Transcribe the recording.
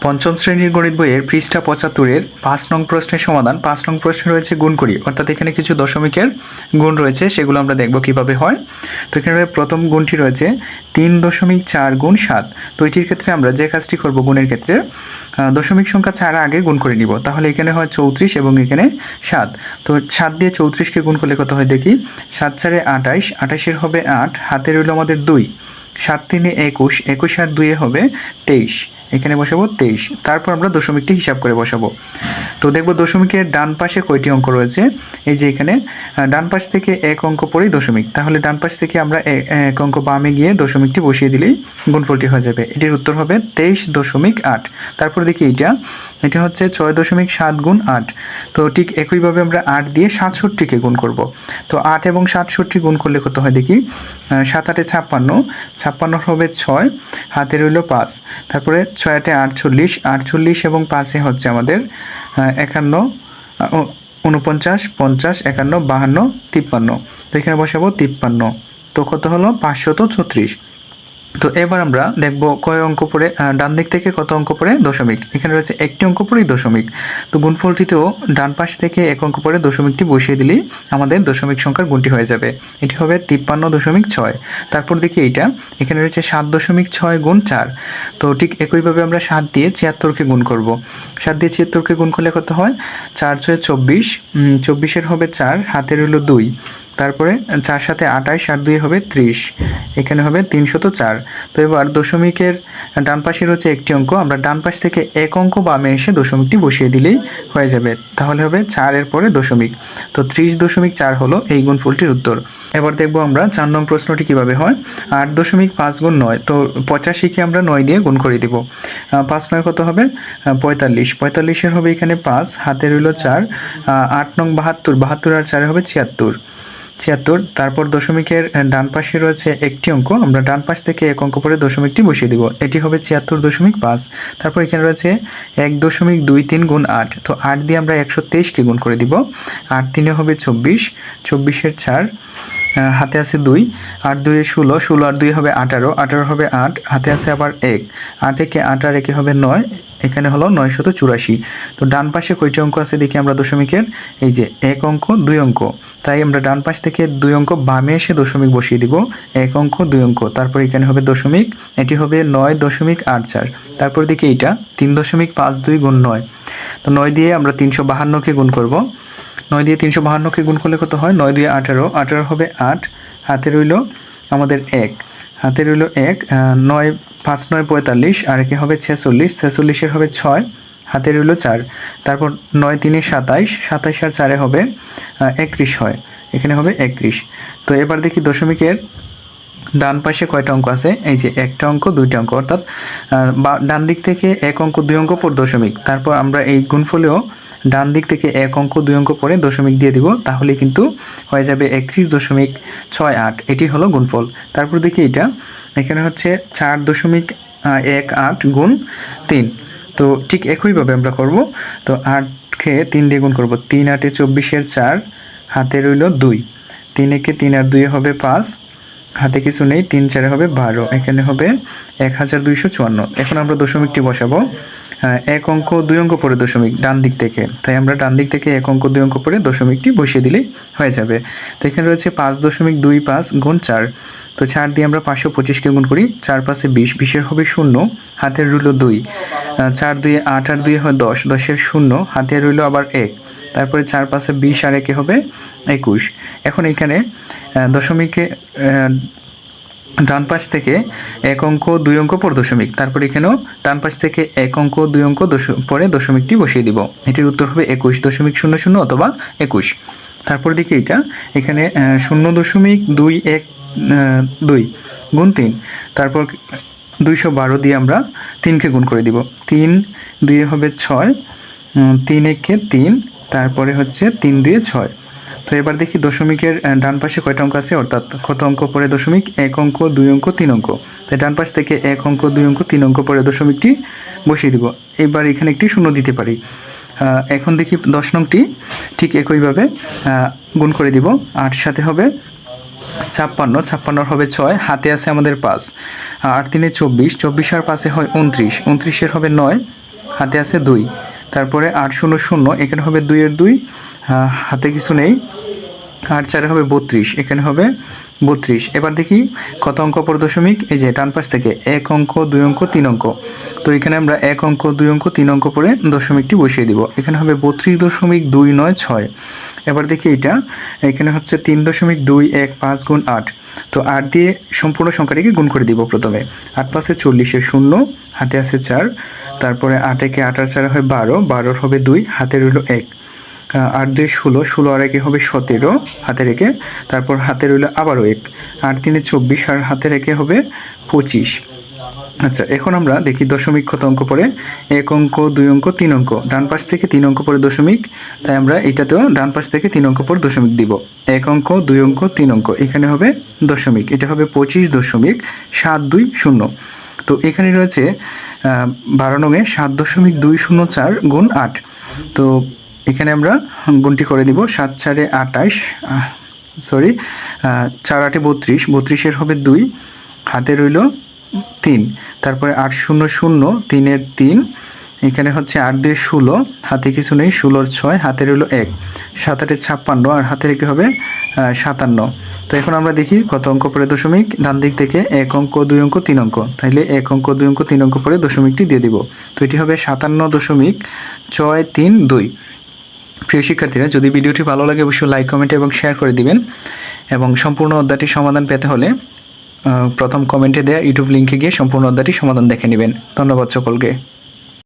পঞ্চম শ্রেণীর গণিত বইয়ের পৃষ্ঠা ৭৫-এর ৫ নং প্রশ্নের সমাধান। ৫ নং প্রশ্নে রয়েছে গুণ করি, অর্থাৎ এখানে কিছু দশমিকের গুণ রয়েছে, সেগুলো আমরা দেখব কিভাবে হয়। তো এখানে প্রথম গুণটি রয়েছে ৩.৪ গুণ ৭। তো এটির ক্ষেত্রে আমরা যে কাজটি করব গুণের ক্ষেত্রে, দশমিক সংখ্যা ৪ আগে গুণ করে নিব। তাহলে এখানে হয় ৩৪ এবং এখানে ৭। তো ৭ দিয়ে ৩৪কে গুণ করলে কত হয় দেখি। ৭ ৪ ২৮, ২৮-এর হবে ৮, হাতে রইল আমাদের ২। ৭ ৩ ২১, ২১ আর ২ হবে ২৩, এখানে বসাবো ২৩। তারপর আমরা দশমিকটি হিসাব করে বসাবো। তো দেখব দশমিকের ডান পাশে কয়টি অঙ্ক রয়েছে। এই যে এখানে ডান পাশ থেকে এক অঙ্ক পরেই দশমিক, তাহলে ডান পাশ থেকে আমরা এক অঙ্ক বামে গিয়ে দশমিকটি বসিয়ে দিলেই গুণফলটি হয়ে যাবে। এটির উত্তর হবে ২৩.৮। তারপর দেখি এটা হচ্ছে ৬.৭ গুণ ৮। তো ঠিক একইভাবে আমরা ৮ দিয়ে ৬৭কে গুণ করব। তো ৮ এবং ৬৭ গুণ করলে কত হয় দেখি। ৭ ৮ 56, 56 হবে 6, হাতে রইল 5। তারপরে ৬ ৮ 48, 48 এবং 5-এ হচ্ছে আমাদের ৫১, ৪৯, ৫০, ৫১, ৫২, ৫৩। তো এখানে বসাবো ৫৩। তো কত হলো ৫৩৬। তো এবার আমরা দেখব কয় অঙ্ক পরে ডান দিক থেকে কত অঙ্ক পরে দশমিক। এখানে রয়েছে একটি অঙ্ক পরেই দশমিক। তো গুণফলটিতেও ডান পাশ থেকে এক অঙ্ক পরে দশমিকটি বসিয়ে দিলেই আমাদের দশমিক সংখ্যার গুণটি হয়ে যাবে। এটি হবে ৫৩.৬। তারপর দেখি এখানে রয়েছে ৭.৬ গুণ ৪। তো ঠিক একইভাবে আমরা ৭ দিয়ে ৭৬কে গুণ করব। ৭ দিয়ে ৭৬কে গুণ করলে কত হয় ৪ ৬ ২৪, ২৪-এর হবে ৪, হাতে রইল ২। তারপরে ৪ ৭ ২৮, আর ২ হবে ৩০, এখানে হবে ৩০৪। তো এবার দশমিকের ডান পাশে রয়েছে একটি অঙ্ক, আমরা ডান পাশ থেকে এক অঙ্ক বামে এসে দশমিকটি বসিয়ে দিলেই হয়ে যাবে। তাহলে হবে ৪-এর পরে দশমিক। তো ৩০.৪ হলো এই গুণফলটির উত্তর। এবার দেখব আমরা ৪ নং প্রশ্নটি কিভাবে হয়। ৮.৫ গুণ ৯। তো ৮৫-কে আমরা ৯ দিয়ে গুণ করে দিব। ৫ ৯ কত হবে ৪৫, ৪৫-এর হবে এখানে ৫, হাতে রইল ৪। ৮ নং ৭২, ৭২ আর ৪ হবে ৭৬। তারপর দশমিকের ডান পাশে রয়েছে একটি অঙ্ক, আমরা ডান পাশ থেকে এক অঙ্ক পরে দশমিকটি বসিয়ে দিব। এটি হবে ৭৬.৫। তারপর এখানে রয়েছে ১.২৩ গুণ ৮। তো ৮ দিয়ে আমরা ১২৩কে গুণ করে দিব। ৮ ৩ হবে ২৪, ২৪-এর ৪, হাতে আছে ২, ৮ ২ ১৬, ১৬ আর ২ হবে ১৮, ১৮ হবে ৮, হাতে আছে আবার ১, ৮ একে ৮ আর একে হবে ৯, এখানে হলো ৯৮৪। তো ডান পাশে কয়টি অঙ্ক আছে দেখি আমরা দশমিকের। এই যে এক অঙ্ক, দুই অঙ্ক, তাই আমরা ডান পাশ থেকে দুই অঙ্ক বামে এসে দশমিক বসিয়ে দিব। এক অঙ্ক, দুই অঙ্ক, তারপর এখানে হবে দশমিক, এটি হবে ৯.৮৪। তারপর দেখি এইটা ৩.৫২ গুণ ৯। তো ৯ দিয়ে আমরা ৩৫২কে গুণ করব। ৯ দিয়ে ৩৫২কে গুণ করলে কত হয় ৯ দিয়ে ১৮, ১৮ হবে ৮, হাতে রইল আমাদের ১, হাতে রইল ১। ৯ ৫ ৯ ৪৫, আর একে হবে ৪৬, ৪৬-এর হবে ৬, হাতে রইল ৪। তারপর ৯ ৩ ২৭, ২৭ আর ৪ হবে ৩১ হয়, এখানে হবে ৩১। তো এবার দেখি দশমিকের ডান পাশে কয়টা অঙ্ক আছে। এই যে একটা অঙ্ক, দুইটা অঙ্ক, অর্থাৎ ডান দিক থেকে এক অঙ্ক, দুই অঙ্ক পর দশমিক। তারপর আমরা এই গুণফলেও ডান দিক থেকে এক অঙ্ক, দুই অঙ্ক পরে দশমিক দিয়ে দিব, তাহলে কিন্তু হয়ে যাবে ৩১.৬৮। এটি হলো গুণফল। তারপর দেখি এখানে হচ্ছে ৪.18 গুণ ৩। তো ঠিক একইভাবে আমরা করব। তো ৮কে ৩ দিয়ে গুণ করব। ৩ ৮ ২৪-এর ৪, হাতে রইল ২। ৩ একে ৩ আর ২ হবে ৫, হাতে কিছু নেই, ৩ ৪ হবে ১২, এখানে হবে ১২৫৪। এখন আমরা দশমিকটি বসাবো। এক অঙ্ক, দুই অঙ্ক পরে দশমিক ডান দিক থেকে, তাই আমরা ডান দিক থেকে এক অঙ্ক, দুই অঙ্ক পরে দশমিকটি বসিয়ে দিলেই হয়ে যাবে। তো এখানে রয়েছে ৫.২৫ গুণ ৪। তো ৪ দিয়ে আমরা ৫২৫কে গুণ করি। ৪ ৫ ২০, ২০-এর হবে ০, হাতের রইল ২। ৪ ২ ৮ আর ২ হয় ১০, ১০-এর ০, হাতে রইল আবার ১। তারপরে ৪ ৫ ২০ আর একে হবে ২১। এখন এখানে দশমিকে ডান পাশ থেকে এক অঙ্ক, দুই অঙ্ক পর দশমিক, তারপর এখানেও ডান পাশ থেকে এক অঙ্ক, দুই অঙ্ক পরে দশমিকটি বসিয়ে দিব। এটির উত্তর হবে ২১.০০ অথবা ২১। তারপর দেখি এখানে ০.২১২ গুণ ৩। তারপর ২১২ দিয়ে আমরা ৩কে গুণ করে দিব। ৩ ২ হবে ৬, ৩ একে ৩, তারপরে হচ্ছে ৩ ২ ৬। তো এবার দেখি দশমিকের ডান পাশে কয়টা অঙ্ক আছে, অর্থাৎ কত অঙ্ক পরে দশমিক। এক অঙ্ক, দুই অঙ্ক, তিন অঙ্ক, তাই ডান পাশ থেকে এক অঙ্ক, দুই অঙ্ক, তিন অঙ্ক পরে দশমিকটি বসিয়ে দিব। এবার এখানে একটি ০ দিতে পারি। এখন দেখি ১০ নংটি ঠিক একইভাবে গুণ করে দিব। ৮ সাথে হবে ৫৬, ৫৬-এর হবে ৬, হাতে আছে আমাদের ৫। ৮ ৩ ২৪, ২৪ আর ৫ হয় ২৯, ২৯-এর হবে ৯, হাতে আছে 2, তারপরে 8 শূন্য শূন্য, এখানে হবে 2 এর 2, হাতে কিছু নেই, 8 4 হবে 32, এখানে হবে 32। এবার দেখি কত অঙ্ক পর দশমিক, এই যে ডান পাশ থেকে 1 অঙ্ক 2 অঙ্ক 3 অঙ্ক, তো এখানে আমরা 1 অঙ্ক 2 অঙ্ক 3 অঙ্ক পরে দশমিকটি বসিয়ে দিব। এখানে হবে 32.296। এবার দেখি এটা, এখানে হচ্ছে 3.215 গুণ 8, তো 8 দিয়ে সম্পূর্ণ সংখ্যাটিকে গুণ করে দিব। প্রথমে 8 পাশে 40 এর 0, হাতে আছে 4, তারপরে 8 একে 8 আর 4 হয় 12, 12 হবে 2, হাতে রইল 1, 8 2 16, 16 আর 1 হবে 17 হাতে রেখে, তারপর হাতে রইল আবারও 1, 8 3 24 আর হাতে রেখে হবে 25। আচ্ছা, এখন আমরা দেখি দশমিক কত অঙ্ক পরে। 1 অঙ্ক 2 অঙ্ক 3 অঙ্ক, ডান পাশ থেকে 3 অঙ্ক পরে দশমিক, তাই আমরা এটাতেও ডান পাশ থেকে 3 অঙ্ক পর দশমিক দিব। 1 অঙ্ক 2 অঙ্ক 3 অঙ্ক, এখানে হবে দশমিক, এটা হবে 25.720। তো এখানে রয়েছে 12 নঙে 7.204 গুণ 8। তো এখানে আমরা গুণটি করে দিব। 7 4 28, সরি 4 8 32, 32 এর হবে 2, হাতে রইল 3, তারপরে 8 0 0, 3 এর 3, এখানে হচ্ছে 8 2 16, হাতে কিছু নেই, 16 এর 6, হাতে রইল 1, 7 8 56 আর হাতে রেখে হবে 57। তো এখন আমরা দেখি কত অঙ্ক পরে দশমিক। ডান দিক থেকে 1 অঙ্ক 2 অঙ্ক 3 অঙ্ক, তাইলে 1 অঙ্ক 2 অঙ্ক 3 অঙ্ক পরে দশমিকটি দিয়ে দিব। তো এটি হবে 57.632। প্রিয় শিক্ষার্থীরা, যদি ভিডিওটি ভালো লাগে অবশ্যই লাইক কমেন্ট এবং শেয়ার করে দিবেন, এবং সম্পূর্ণ অধ্যায়টির সমাধান পেতে হলে প্রথম কমেন্টে দেওয়া ইউটিউব লিঙ্কে গিয়ে সম্পূর্ণ অধ্যায়টির সমাধান দেখে নেবেন। ধন্যবাদ সকলকে।